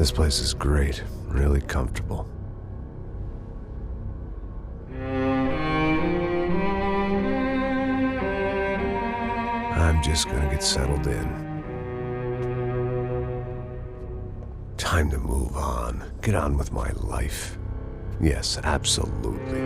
This place is great, really comfortable. I'm just gonna get settled in. Time to move on. Get on with my life. Yes, absolutely.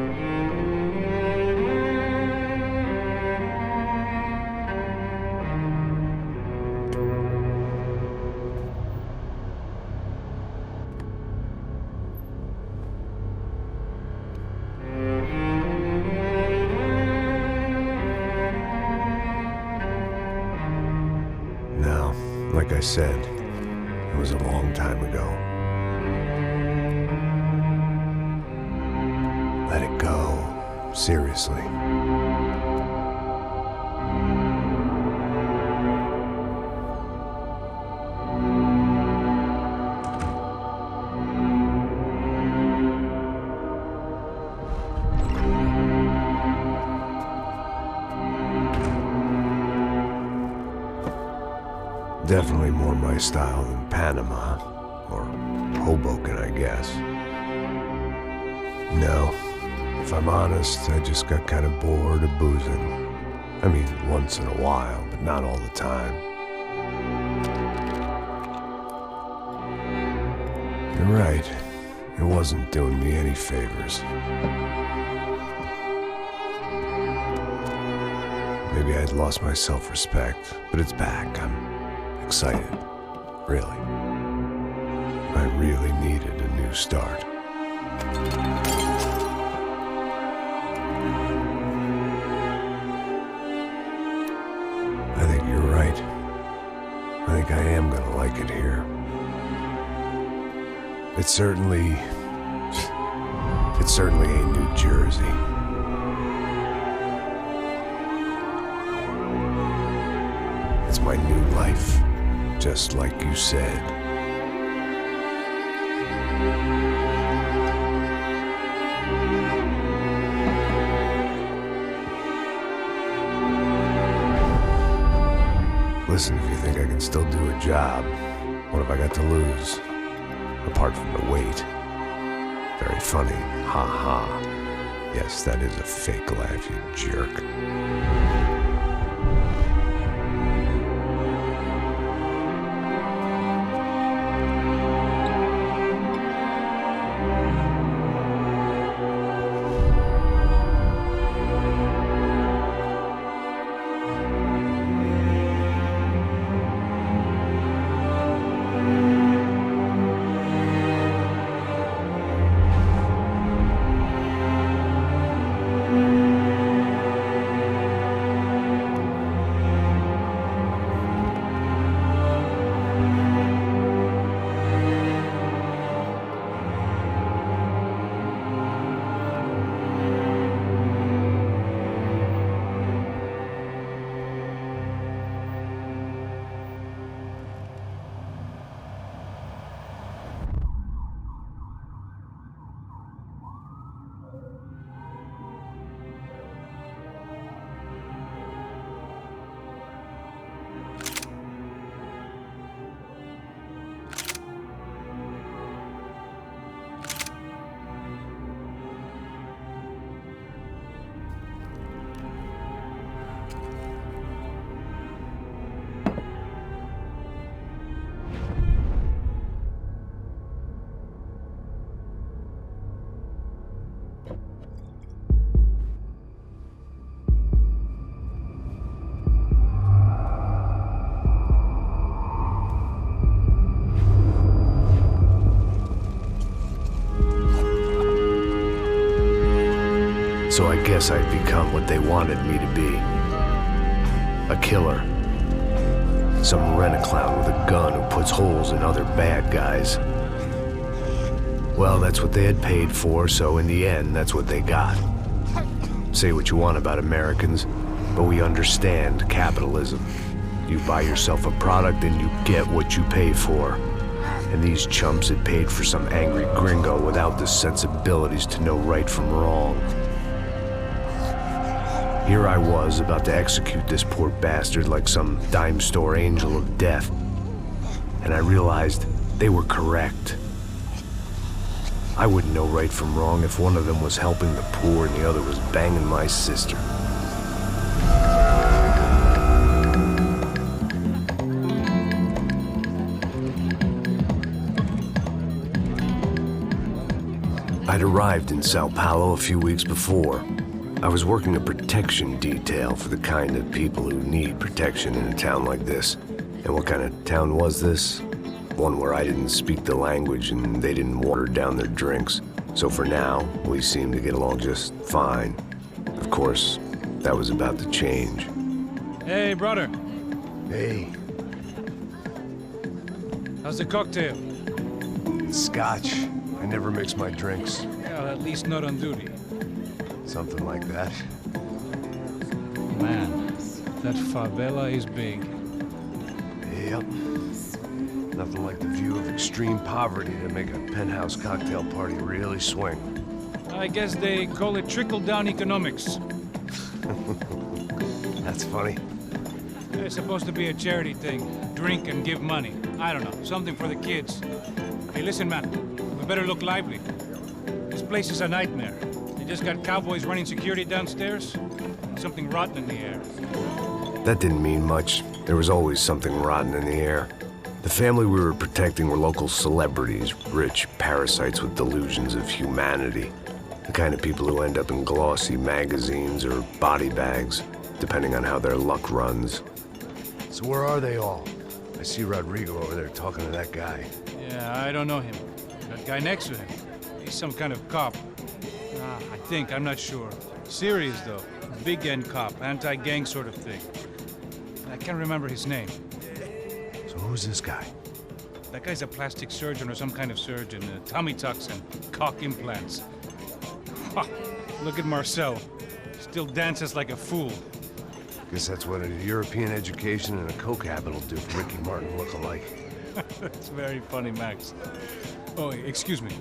Now, like I said, it was a long time ago. Let it go. Seriously. Definitely more my style than Panama, or Hoboken, I guess. No, if I'm honest, I just got kind of bored of boozing. I mean, once in a while, but not all the time. You're right, it wasn't doing me any favors. Maybe I'd lost my self-respect, but it's back. I'm excited, really. I really needed a new start. I think you're right. I think I am gonna like it here. It's certainly ain't New Jersey. It's my new life. Just like you said. Listen, if you think I can still do a job, what have I got to lose? Apart from the weight. Very funny. Ha ha. Yes, that is a fake laugh, you jerk. So I guess I'd become what they wanted me to be. A killer. Some rent-a-clown with a gun who puts holes in other bad guys. Well, that's what they had paid for, so in the end, that's what they got. Say what you want about Americans, but we understand capitalism. You buy yourself a product and you get what you pay for. And these chumps had paid for some angry gringo without the sensibilities to know right from wrong. Here I was, about to execute this poor bastard like some dime store angel of death. And I realized They were correct. I wouldn't know right from wrong if one of them was helping the poor and the other was banging my sister. I'd arrived in Sao Paulo a few weeks before. I was working a protection detail for the kind of people who need protection in a town like this. And what kind of town was this? One where I didn't speak the language and they didn't water down their drinks. So for now, we seemed to get along just fine. Of course, that was about to change. Hey, brother. Hey. How's the cocktail? It's scotch. I never mix my drinks. Well, at least not on duty. Something like that. Man, that favela is big. Yep. Nothing like the view of extreme poverty to make a penthouse cocktail party really swing. I guess they call it trickle-down economics. That's funny. It's supposed to be a charity thing. Drink and give money. I don't know, something for the kids. Hey, listen, man. We better look lively. This place is a nightmare. They just got cowboys running security downstairs. And something rotten in the air. That didn't mean much. There was always something rotten in the air. The family we were protecting were local celebrities, rich parasites with delusions of humanity. The kind of people who end up in glossy magazines or body bags, depending on how their luck runs. So where are they all? I see Rodrigo over there talking to that guy. Yeah, I don't know him. That guy next to him. He's some kind of cop. I think, I'm not sure. Serious, though. Big end cop, anti-gang sort of thing. I can't remember his name. So who's this guy? That guy's a plastic surgeon or some kind of surgeon. Tummy tucks and cock implants. Ha! Look at Marcel. Still dances like a fool. Guess that's what a European education and a coke habit will do for Ricky Martin look-alike. That's very funny, Max. Oh, excuse me.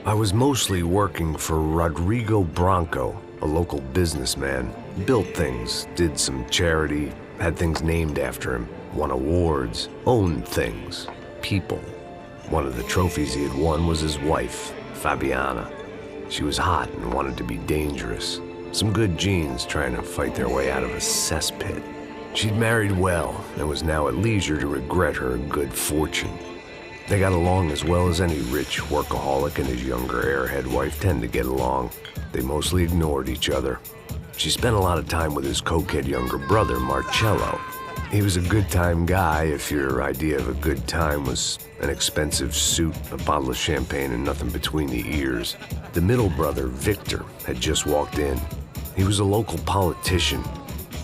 I was mostly working for Rodrigo Branco, a local businessman. Built things, did some charity, had things named after him, won awards, owned things, people. One of the trophies he had won was his wife, Fabiana. She was hot and wanted to be dangerous. Some good genes trying to fight their way out of a cesspit. She'd married well and was now at leisure to regret her good fortune. They got along as well as any rich workaholic and his younger airhead wife tend to get along. They mostly ignored each other. She spent a lot of time with his cokehead younger brother, Marcello. He was a good-time guy if your idea of a good time was an expensive suit, a bottle of champagne, and nothing between the ears. The middle brother, Victor, had just walked in. He was a local politician.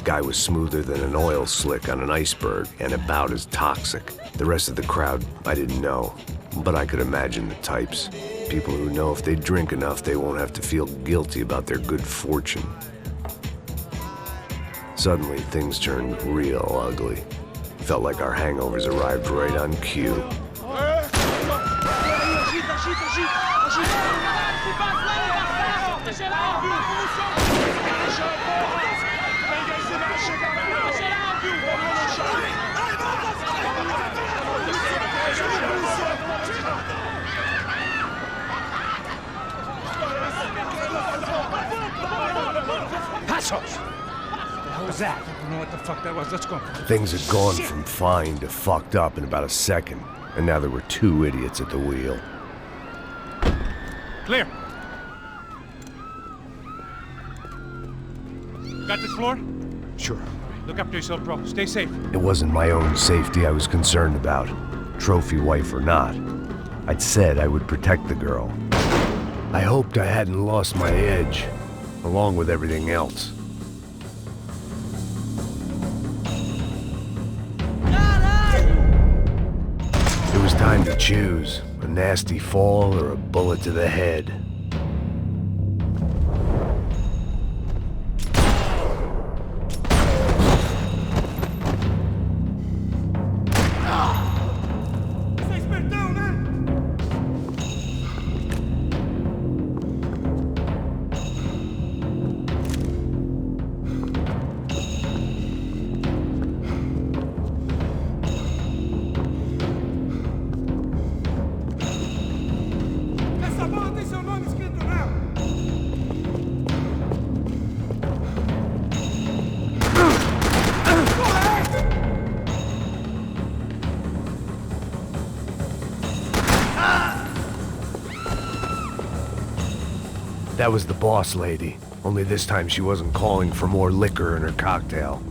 Guy was smoother than an oil slick on an iceberg and about as toxic. The rest of the crowd, I didn't know, but I could imagine the types. People who know if they drink enough, they won't have to feel guilty about their good fortune. Suddenly, things turned real ugly. Felt like our hangovers arrived right on cue. Passos! What was that? I don't know what the fuck that was. Let's go. Things had gone from fine to fucked up in about a second, and now there were two idiots at the wheel. Clear. Got this floor? Sure. Look after yourself, bro. Stay safe. It wasn't my own safety I was concerned about, trophy wife or not. I'd said I would protect the girl. I hoped I hadn't lost my edge, along with everything else. It was time to choose, a nasty fall or a bullet to the head. That was the boss lady. Only this time she wasn't calling for more liquor in her cocktail.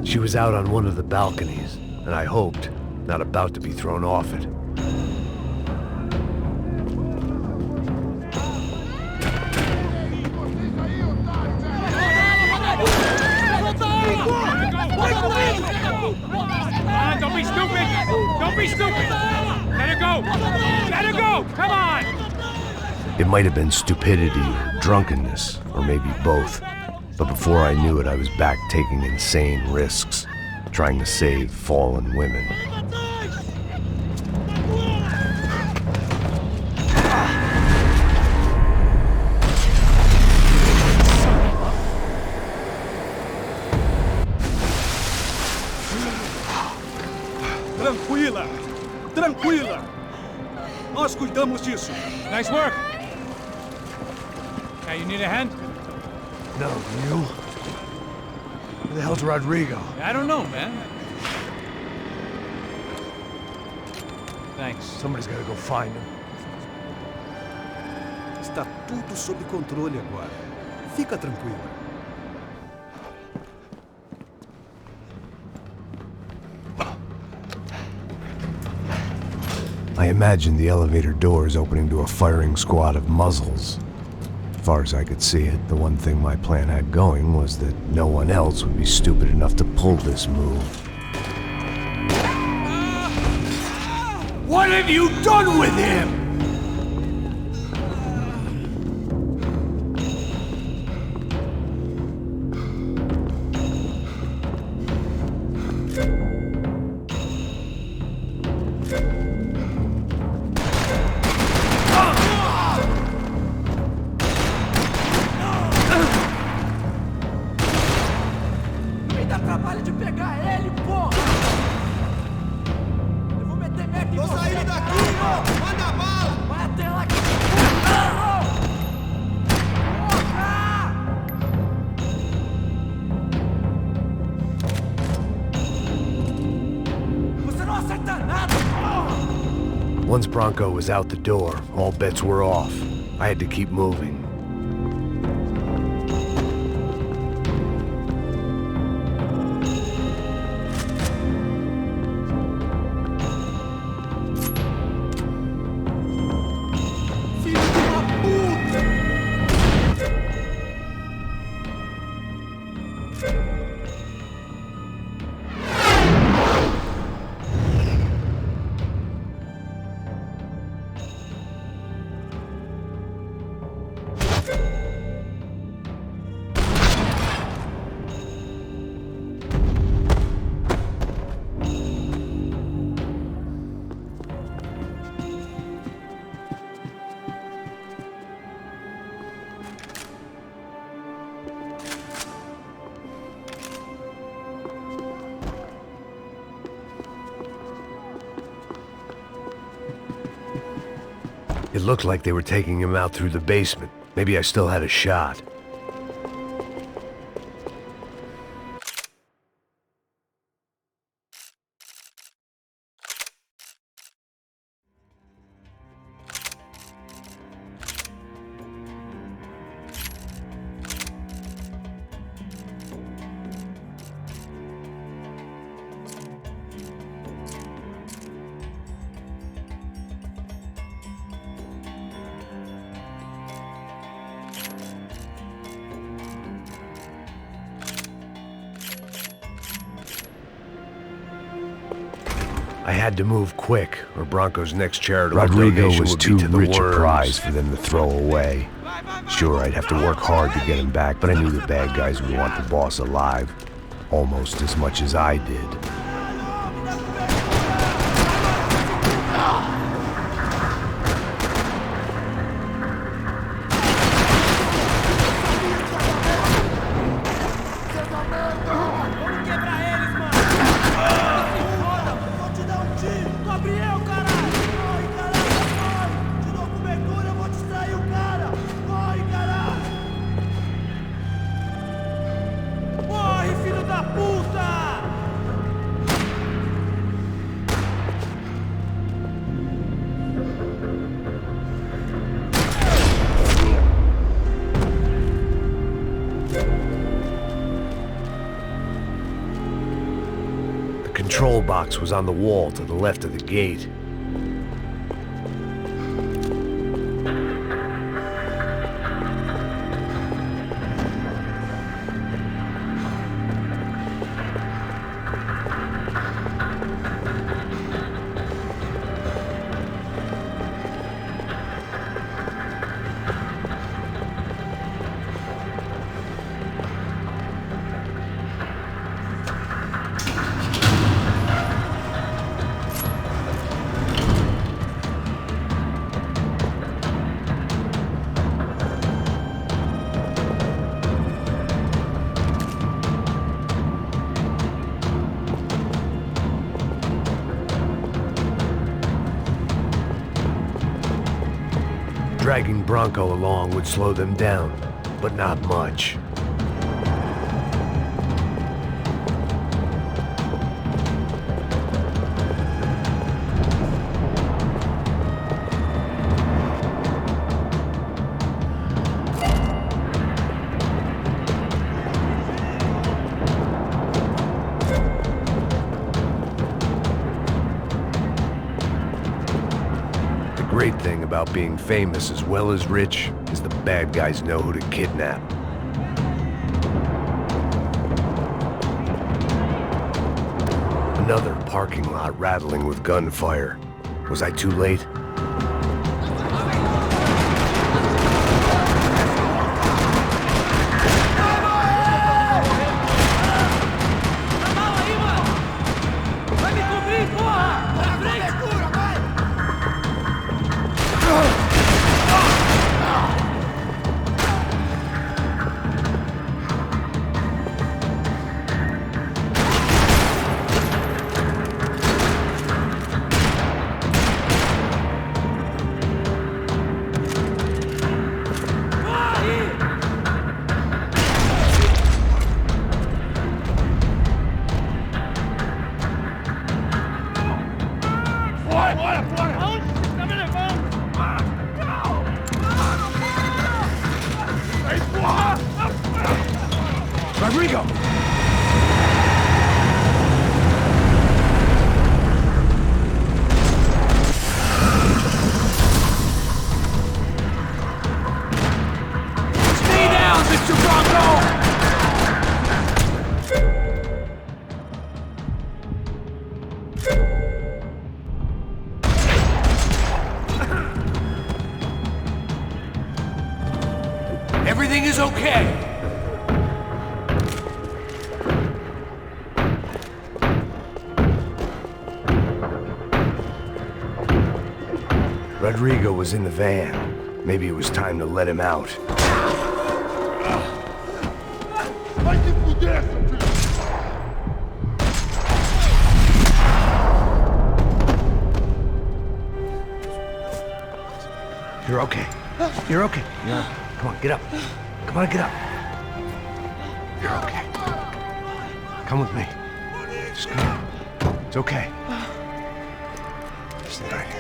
She was out on one of the balconies, and I hoped, not about to be thrown off it. Don't be stupid! Don't be stupid! Let her go! Let her go! Come on! It might have been stupidity or drunkenness, or maybe both. But before I knew it, I was back taking insane risks, trying to save fallen women. Tranquila! Tranquila! Nós cuidamos disso. Nice work! Okay, you need a hand? No, you? Where the hell's Rodrigo? I don't know, man. Thanks. Somebody's gotta go find him. Está tudo sob controle agora. Fica tranquila. I imagined the elevator doors opening to a firing squad of muzzles. As far as I could see it, the one thing my plan had going was that no one else would be stupid enough to pull this move. What have you done with him? Trabalho de pegar ele, porra! Eu vou meter merda em você! Tô saindo daqui, irmão! Manda bala! Vai até lá que... Porra! Você não acerta nada, porra! Once Bronco was out the door, all bets were off. I had to keep moving. It looked like they were taking him out through the basement. Maybe I still had a shot. I had to move quick, or Bronco's next charitable donation was too rich a prize for them to throw away. Sure, I'd have to work hard to get him back, but I knew the bad guys would want the boss alive, almost as much as I did. control box was on the wall to the left of the gate. Dragging Bronco along would slow them down, but not much. The great thing about being famous as well as rich is the bad guys know who to kidnap. Another parking lot rattling with gunfire. Was I too late? Rodrigo! Stay down, Mr. Bronco! Everything is okay. Rodrigo was in the van. Maybe it was time to let him out. You're okay. You're okay. Yeah. Come on, get up. Come on, get up. You're okay. Come with me. Just come. It's okay. Stay right here.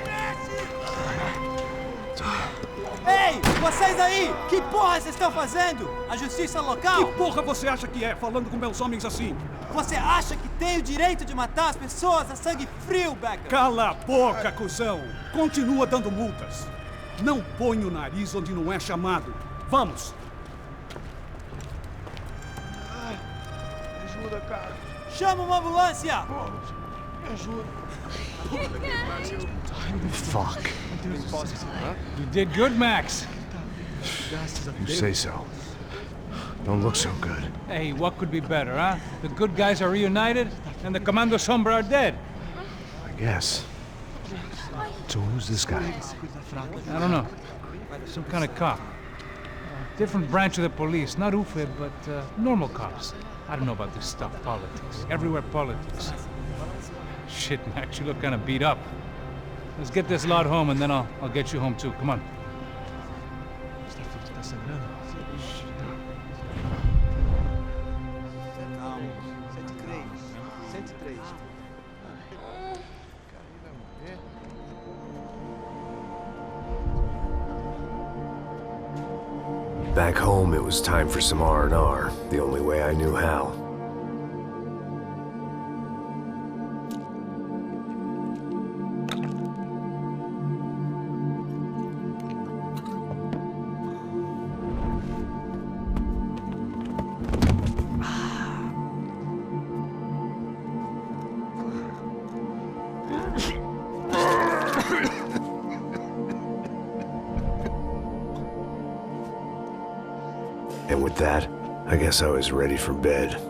Ei, vocês aí! Que porra vocês estão fazendo? A justiça local? Que porra você acha que é, falando com meus homens assim? Você acha que tem o direito de matar as pessoas a sangue frio, Becker? Cala a boca, cuzão! Continua dando multas. Não põe o nariz onde não é chamado. Vamos! Me ajuda, cara. Chama uma ambulância! Me ajuda. Fuck. You did good, Max. You say so. Don't look so good. Hey, what could be better, huh? The good guys are reunited, and the Commando Sombra are dead. I guess. So who's this guy? I don't know. Some kind of cop. Different branch of the police. Not UFE, but normal cops. I don't know about this stuff. Politics. Everywhere politics. Shit, Max, you look kind of beat up. Let's get this lot home, and then I'll get you home too. Come on. Back home, it was time for some R&R, the only way I knew how. And with that, I guess I was ready for bed.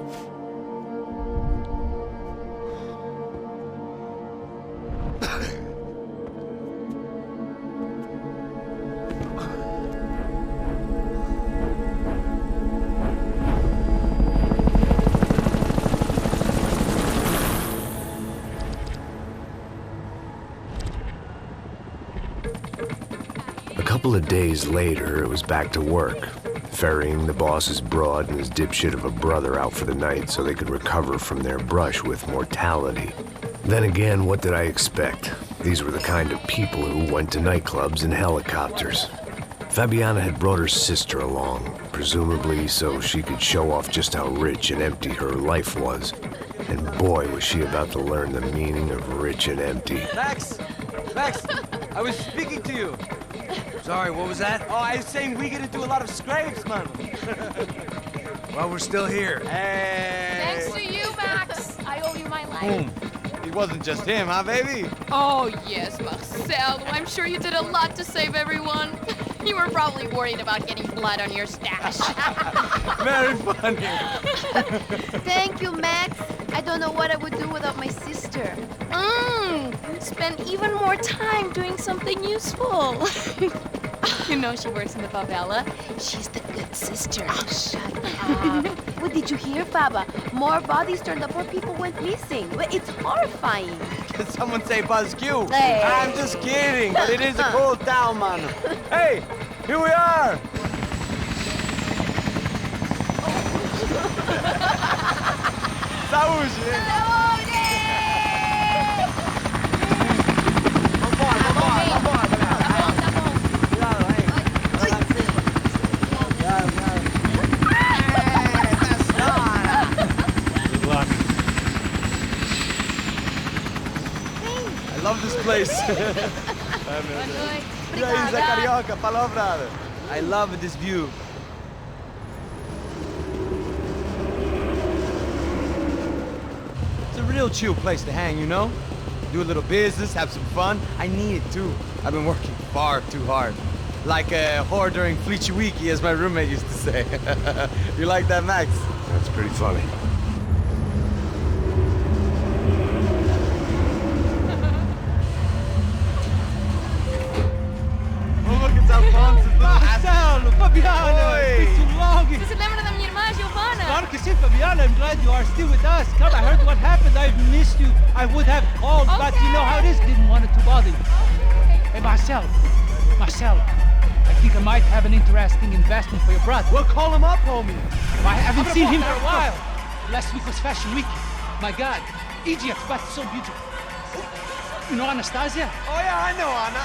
A couple of days later, it was back to work, ferrying the boss's broad and his dipshit of a brother out for the night so they could recover from their brush with mortality. Then again, what did I expect? These were the kind of people who went to nightclubs in helicopters. Fabiana had brought her sister along, presumably so she could show off just how rich and empty her life was. And boy, was she about to learn the meaning of rich and empty. Max! Max! I was speaking to you. Sorry, what was that? Oh, I was saying we get into a lot of scrapes, man. Well, we're still here. Hey! Thanks to you, Max. I owe you my life. Boom. It wasn't just him, huh, baby? Oh, yes, Marcel. I'm sure you did a lot to save everyone. You were probably worried about getting blood on your stash. Very funny. Thank you, Max. I don't know what I would do without my sister. Spend even more time doing something useful. You know she works in the favela. She's the good sister. Oh, shut up. What did you hear, Baba? More bodies turned up where people went missing. Well, it's horrifying. Did someone say Buzz Q? Hey. I'm just kidding, but it is a cool town, man. Hey, here we are. Saúde! I love this place. E aí, Zé Carioca, falou, brother. I love this view. It's a real chill place to hang, you know? Do a little business, have some fun. I need it too. I've been working far too hard. Like a whore during Fleechy Weeky, as my roommate used to say. You like that, Max? That's pretty funny. Marcelo, Fabiana, it's been too long. Você se lembra da minha irmã, Giovanna? Claro que sim, Fabiana. I'm glad you are still with us. Come, I heard what happened. I've missed you. I would have called, but you know how it is. Didn't want it to bother you. Hey, Marcel, I think I might have an interesting investment for your brother. Well, call him up, homie. I haven't seen him for a while. Last week was Fashion Week. My God, Egypt, but so beautiful. You know Anastasia? Oh, yeah, I know Anna.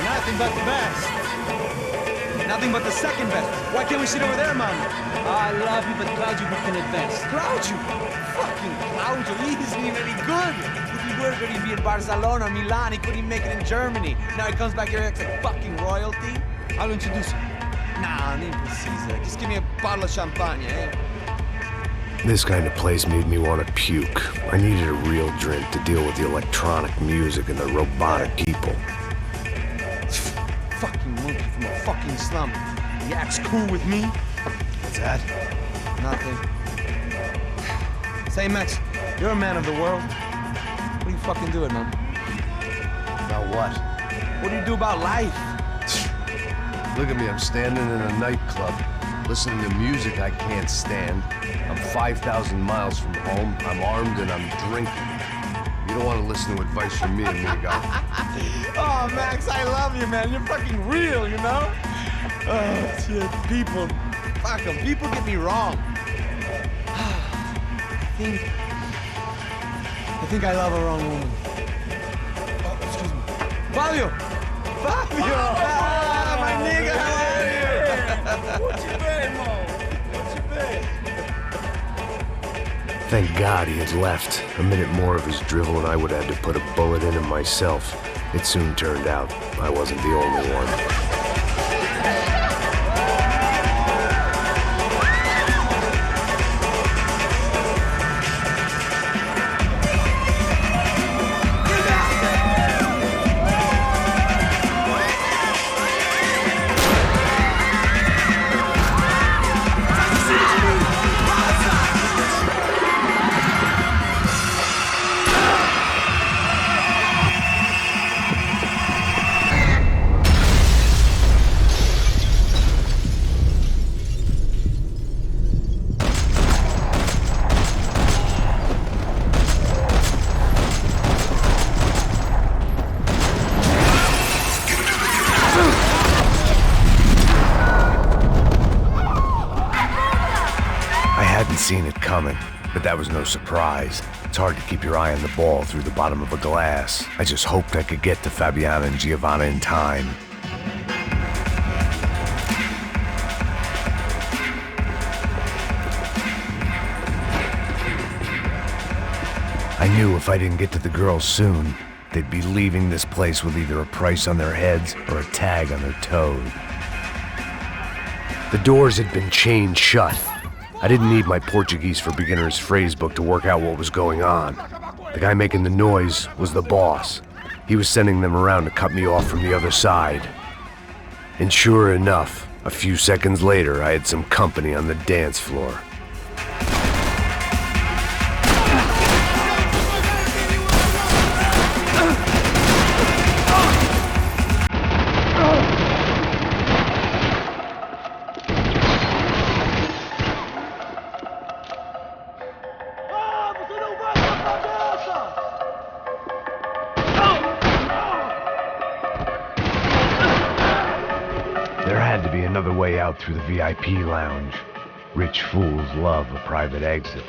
Nothing but the best. Nothing but the second best. Why can't we sit over there, man? I love you, but Claudio booked in advance. Claudio? Fucking Claudio, he isn't even any good. If he were going to be in Barcelona, Milan, he couldn't make it in Germany. Now he comes back here and acts like fucking royalty. I'll introduce you. Nah, nem precisa. Just give me a bottle of champagne, eh? This kind of place made me want to puke. I needed a real drink to deal with the electronic music and the robotic people. Fucking monkey from a fucking slum. He acts cool with me. What's that? Nothing. Say, Max, you're a man of the world. What are you fucking doing, man? About what? What do you do about life? Look at me, I'm standing in a nightclub, listening to music I can't stand. I'm 5,000 miles from home, I'm armed and I'm drinking. You don't want to listen to advice from me, amigo. Oh, Max, I love you, man. You're fucking real, you know? Oh, shit. People. Fuck them. People get me wrong. I think I love a wrong woman. Oh, excuse me. Fabio! Fabio! Ah, my nigga, how are you? What you been, Mo? What you been? Thank God he had left. A minute more of his drivel and I would have had to put a bullet in him myself. It soon turned out I wasn't the only one. Seen it coming, but that was no surprise. It's hard to keep your eye on the ball through the bottom of a glass. I just hoped I could get to Fabiana and Giovanna in time. I knew if I didn't get to the girls soon, they'd be leaving this place with either a price on their heads or a tag on their toes. The doors had been chained shut. I didn't need my Portuguese for Beginners phrase book to work out what was going on. The guy making the noise was the boss. He was sending them around to cut me off from the other side. And sure enough, a few seconds later, I had some company on the dance floor. Another way out through the VIP lounge. Rich fools love a private exit.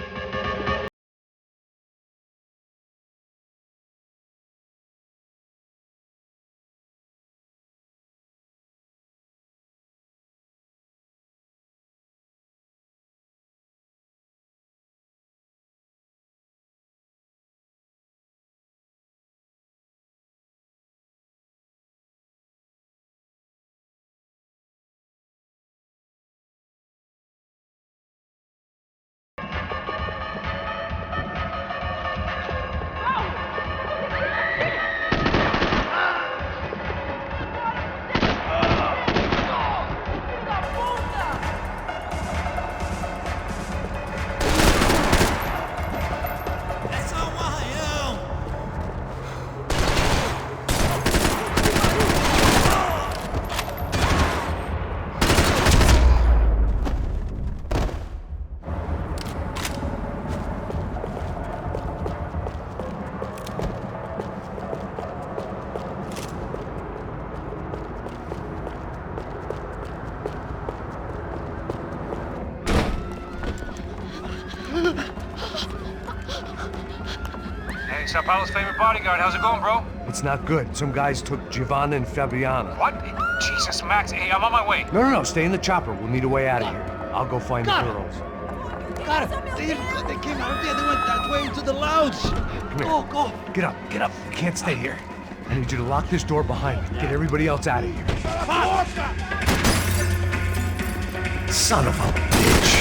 Sao Paulo's favorite bodyguard. How's it going, bro? It's not good. Some guys took Giovanna and Fabiana. What? Jesus, Max. Hey, I'm on my way. No. Stay in the chopper. We'll need a way out of here. I'll go find the girls. Got it. They came out there. They went that way into the lounge. Come here. Go. Get up. You can't stay here. I need you to lock this door behind me. Get everybody else out of here. Son of a bitch.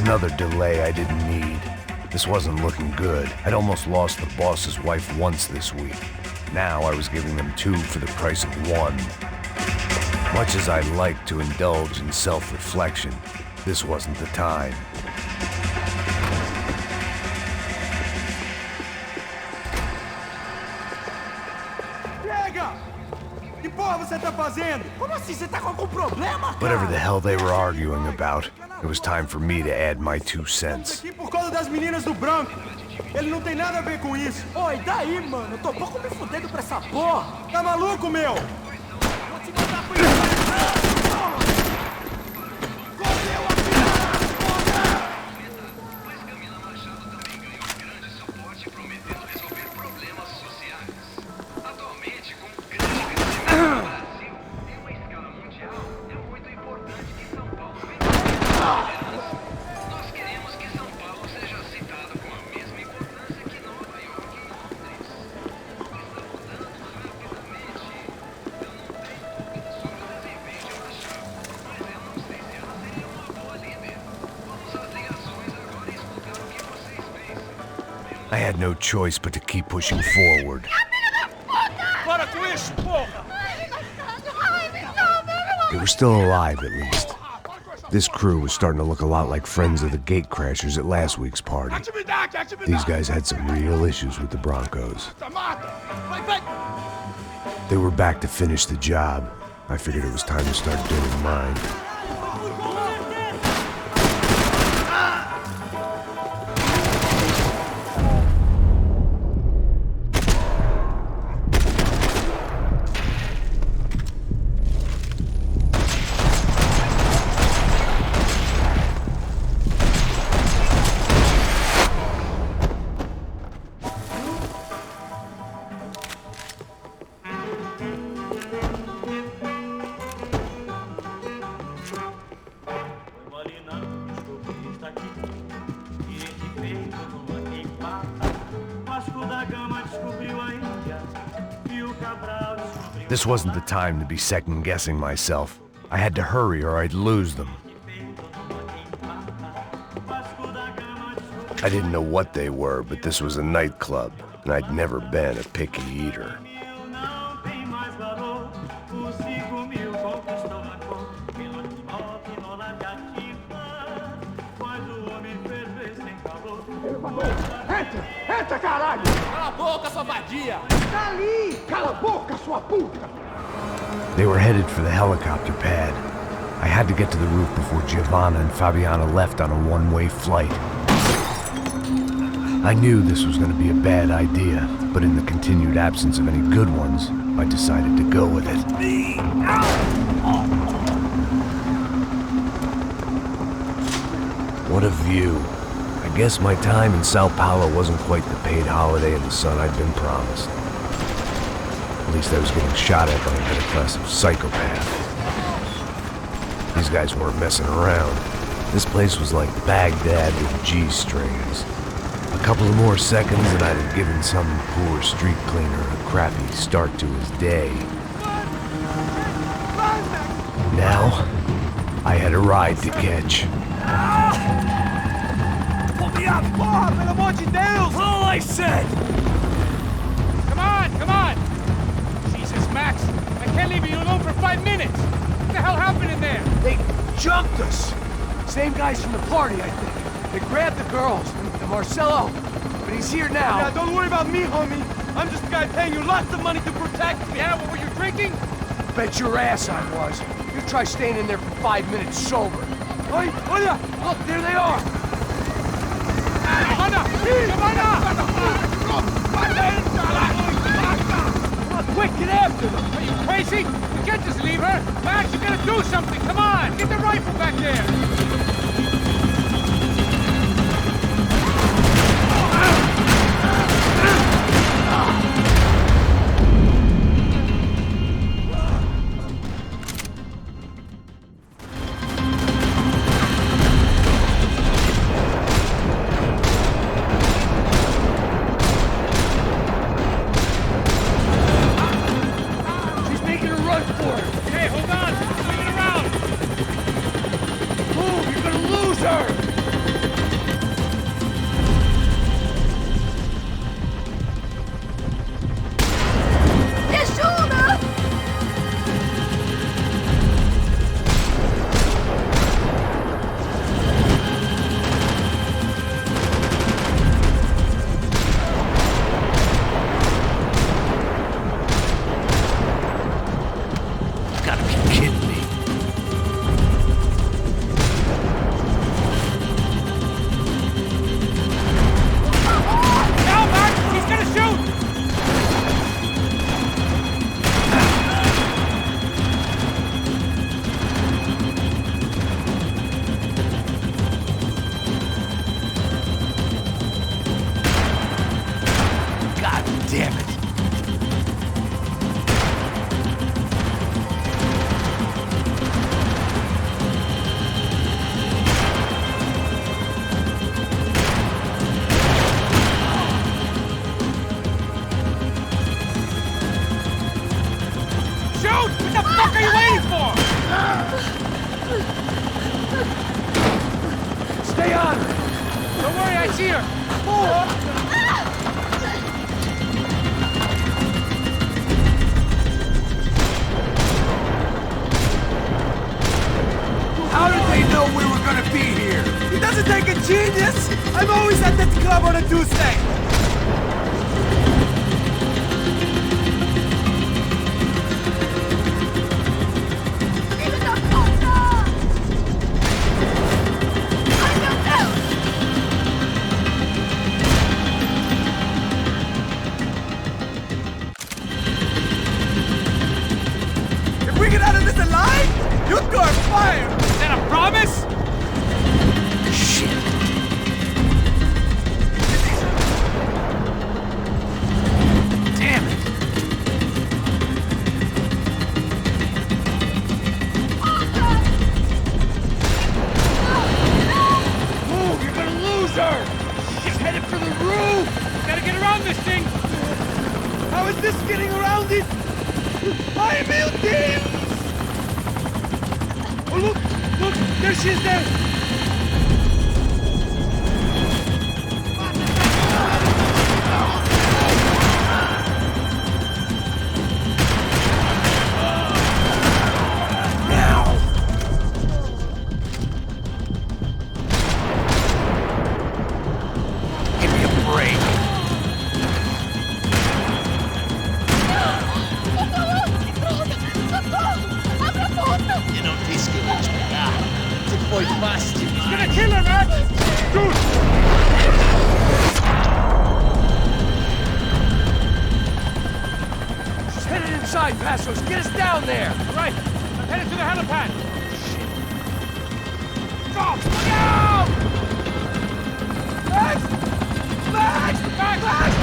Another delay I didn't need. This wasn't looking good. I'd almost lost the boss's wife once this week. Now I was giving them 2 for the price of 1. Much as I'd like to indulge in self-reflection, this wasn't the time. Whatever the hell they were arguing about, it was time for me to add my 2 cents. Por causa das meninas do branco. Ele não tem nada a ver com isso. Oi, daí, mano? Eu tô pouco me fudendo pra essa porra. Tá maluco, meu? Vou te mandar pro I had no choice but to keep pushing forward. Para com isso, porra! They were still alive, at least. This crew was starting to look a lot like friends of the gatecrashers at last week's party. These guys had some real issues with the Broncos. They were back to finish the job. I figured it was time to start doing mine. This wasn't the time to be second-guessing myself. I had to hurry or I'd lose them. I didn't know what they were, but this was a nightclub, and I'd never been a picky eater. Entra, caralho! Cala a boca, sua vadia! Tá ali! Cala a boca, sua puta! They were headed for the helicopter pad. I had to get to the roof before Giovanna and Fabiana left on a one-way flight. I knew this was going to be a bad idea, but in the continued absence of any good ones, I decided to go with it. What a view. I guess my time in Sao Paulo wasn't quite the paid holiday in the sun I'd been promised. At least I was getting shot at by another class of psychopaths. These guys weren't messing around. This place was like Baghdad with G-strings. A couple of more seconds and I'd have given some poor street cleaner a crappy start to his day. Now, I had a ride to catch. Porra, pelo amor de Deus! All I said! Come on! Jesus, Max, I can't leave you alone for 5 minutes! What the hell happened in there? They jumped us! Same guys from the party, I think. They grabbed the girls, and Marcelo, but he's here now. Yeah, don't worry about me, homie. I'm just a guy paying you lots of money to protect me. Yeah, what were you drinking? Bet your ass I was. You try staying in there for 5 minutes sober. Oi, olha! Look, there they are! Giovanna! Quick, get after them! Are you crazy? You can't just leave her! Max, you gotta do something! Come on! Get the rifle back there! Damn it. Shoot! What the fuck are you waiting for? Stay on! Don't worry, I see her. How did they know we were gonna be here? It doesn't take a genius! I'm always at this club on a Tuesday! If we get out of this alive, you'll go on fire! Is that a promise? Shit! Damn it! Move! You're gonna lose her! She's headed for the roof! Gotta get around this thing. How is this getting around it? Ay, meu Deus! Oh, look! Look! There she is there! Give me a break! E não disse que eu ia te pegar. Se foi fácil. He's gonna kill her, man! She's headed inside, Passos! Get us down there! All right, I'm headed to the helipad. Stop! Look out! Max! Max! Back! Max!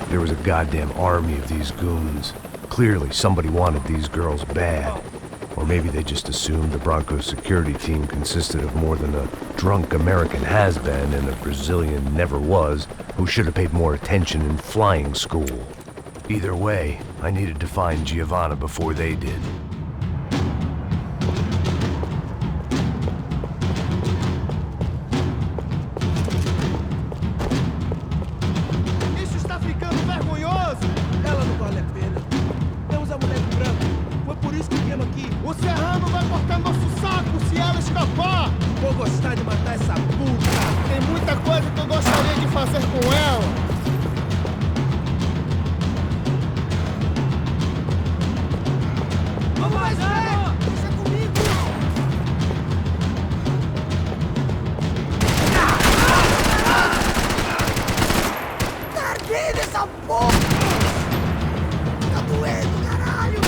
There was a goddamn army of these goons. Clearly, somebody wanted these girls bad. Or maybe they just assumed the Broncos security team consisted of more than a drunk American has-been and a Brazilian never-was who should have paid more attention in flying school. Either way, I needed to find Giovanna before they did. Isso está ficando vergonhoso! Ela não vale a pena. Temos a mulher de branco. Foi por isso que viemos aqui. O Serrano vai cortar nosso saco se ela escapar! Vou gostar de matar essa puta! Tem muita coisa que eu gostaria de fazer com ela! Vamos mais, deixa comigo! Larguei dessa porra! Tá doendo, caralho!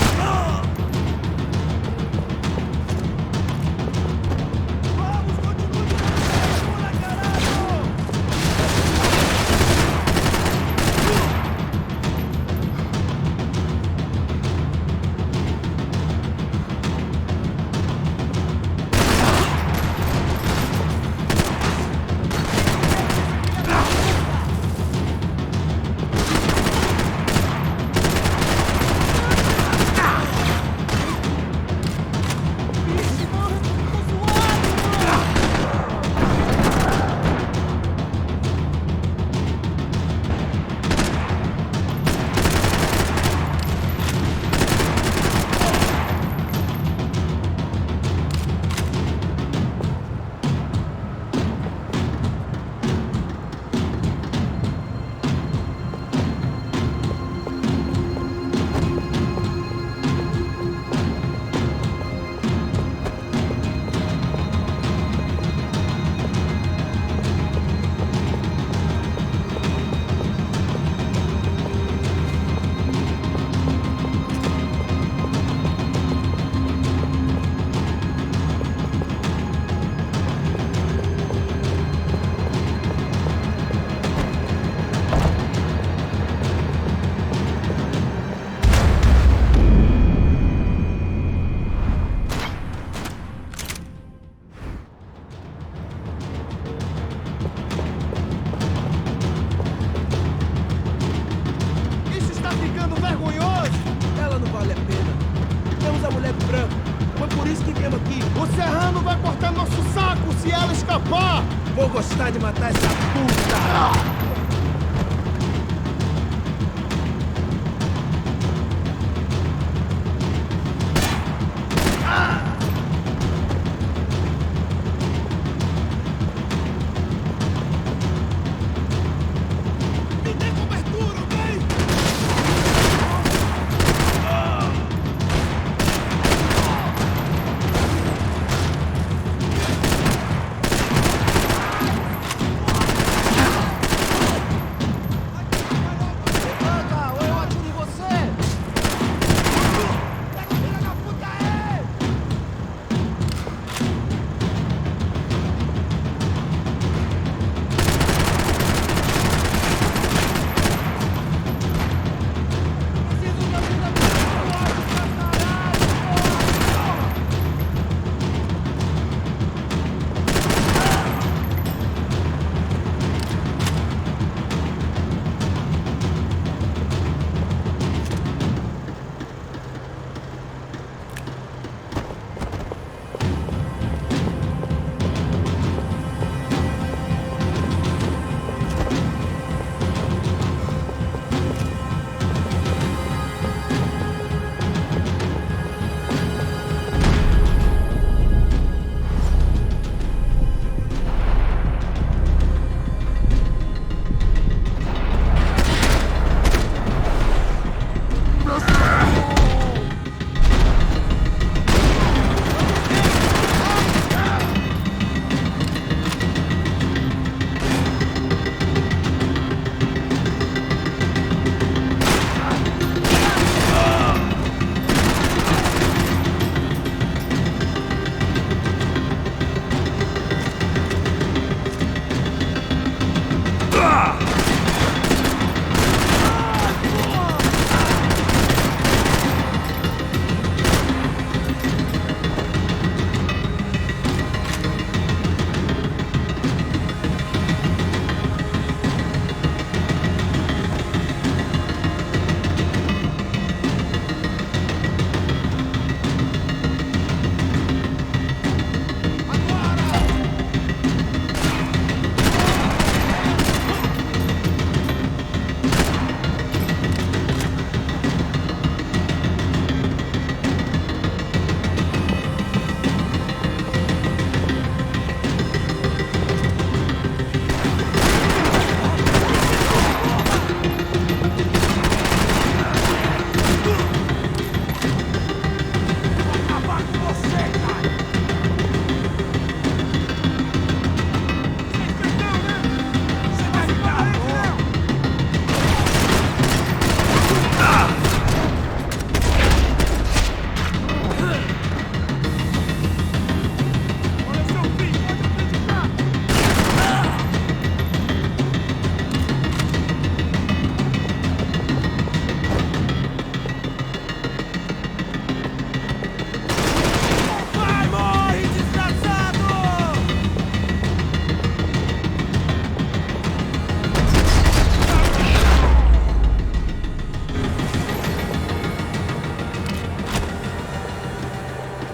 Vamos, continue de porra, caralho! ficando vergonhoso. Ela não vale a pena. Temos a mulher do branco. Foi por isso que viemos aqui. O Serrano vai cortar nosso saco se ela escapar. Vou gostar de matar essa puta.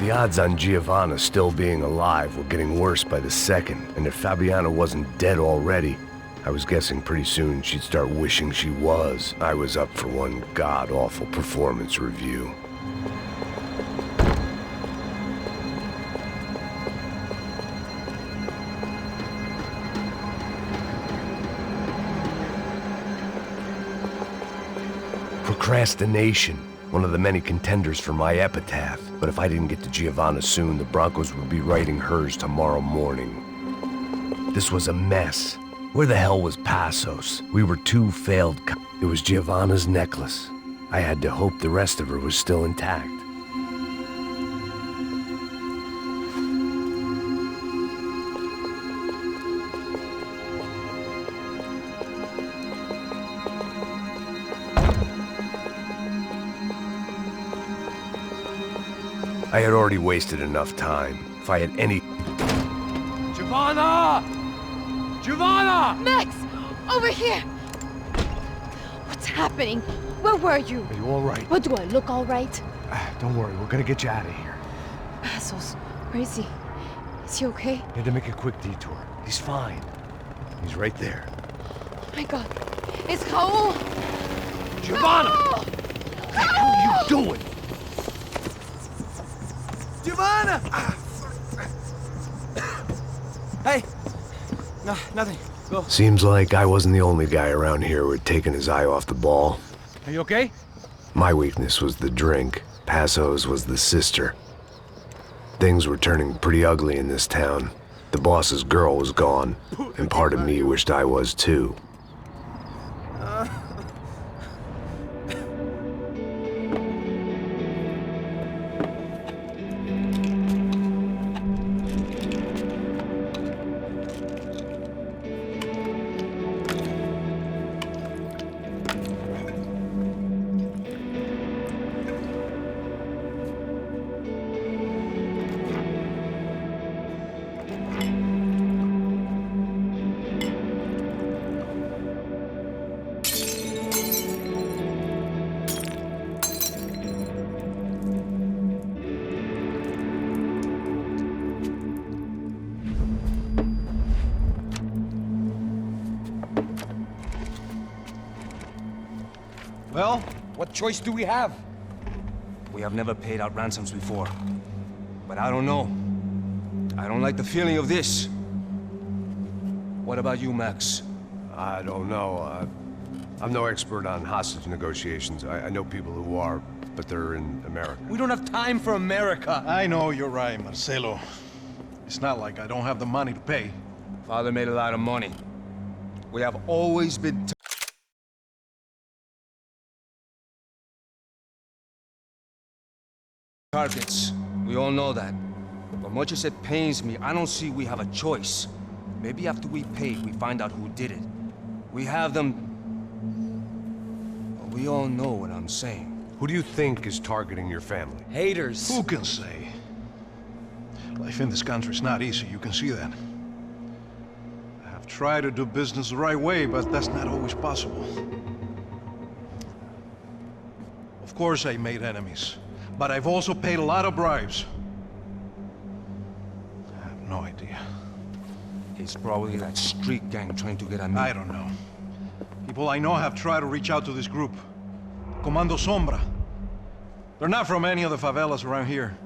The odds on Giovanna still being alive were getting worse by the second, and if Fabiana wasn't dead already, I was guessing pretty soon she'd start wishing she was. I was up for one god-awful performance review. Procrastination, one of the many contenders for my epitaph. But if I didn't get to Giovanna soon, the Broncos would be writing hers tomorrow morning. This was a mess. Where the hell was Passos? We were two failed It was Giovanna's necklace. I had to hope the rest of her was still intact. I had already wasted enough time. If I had any... Giovanna! Giovanna! Max! Over here! What's happening? Where were you? Are you all right? What, do I look all right? Don't worry, we're gonna get you out of here. Passos, where is he? Is he okay? He had to make a quick detour. He's fine. He's right there. Oh my God. It's Raul! Giovanna! Raul! What the hell are you doing? Giovanna! Hey! No, nothing. Go. Seems like I wasn't the only guy around here who had taken his eye off the ball. Are you okay? My weakness was the drink. Passo's was the sister. Things were turning pretty ugly in this town. The boss's girl was gone, and part of me wished I was too. Well, what choice do we have? We have never paid out ransoms before. But I don't know. I don't like the feeling of this. What about you, Max? I don't know. I'm no expert on hostage negotiations. I know people who are, but they're in America. We don't have time for America. I know you're right, Marcelo. It's not like I don't have the money to pay. Father made a lot of money. We have always been targets. We all know that. But much as it pains me, I don't see we have a choice. Maybe after we pay, we find out who did it. We have them... Well, we all know what I'm saying. Who do you think is targeting your family? Haters. Who can say? Life in this country is not easy, you can see that. I have tried to do business the right way, but that's not always possible. Of course I made enemies, but I've also paid a lot of bribes. I have no idea. It's probably that street gang trying to get at me. I don't know. People I know have tried to reach out to this group. Comando Sombra. They're not from any of the favelas around here.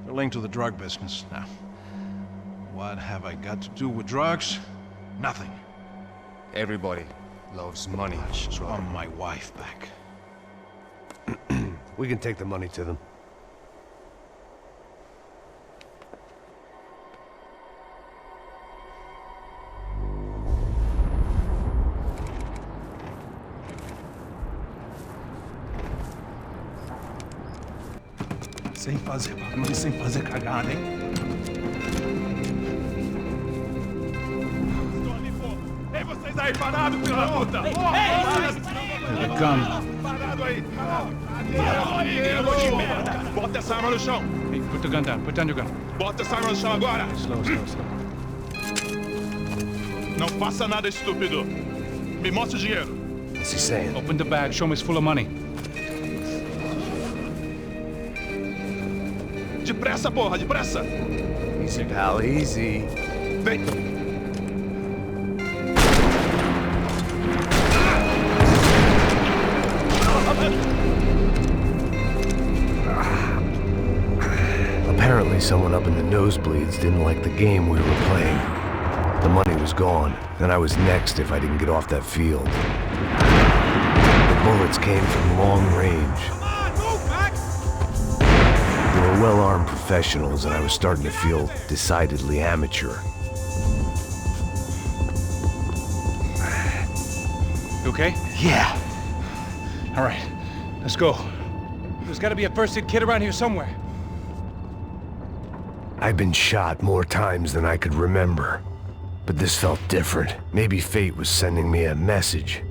They're linked to the drug business. Now, what have I got to do with drugs? Nothing. Everybody loves money. I just want my wife back. We can take the money to them. Sem fazer barulho e sem fazer cagada, hein? Ei, vocês aí parados, filho da puta! Here they come. Parado aí! Bota essa arma no chão! Hey, put the gun down. Put down your gun. Bota essa arma no chão agora! Slow, slow, slow. Não faça nada, estúpido! Me mostre o dinheiro! What's he saying? Open the bag. Show me it's full of money. Depressa, porra, depressa! Easy, pal, easy. Vem! Apparently someone up in the nosebleeds didn't like the game we were playing. The money was gone, and I was next if I didn't get off that field. The bullets came from long range. They were well-armed professionals, and I was starting to feel decidedly amateur. You okay? Yeah. All right, let's go. There's got to be a first-aid kit around here somewhere. I'd been shot more times than I could remember. But this felt different. Maybe fate was sending me a message,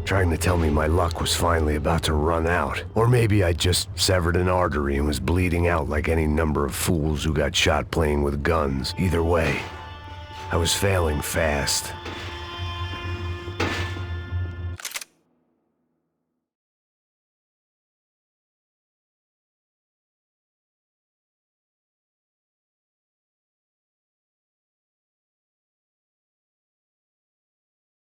trying to tell me my luck was finally about to run out. Or maybe I just severed an artery and was bleeding out like any number of fools who got shot playing with guns. Either way, I was failing fast.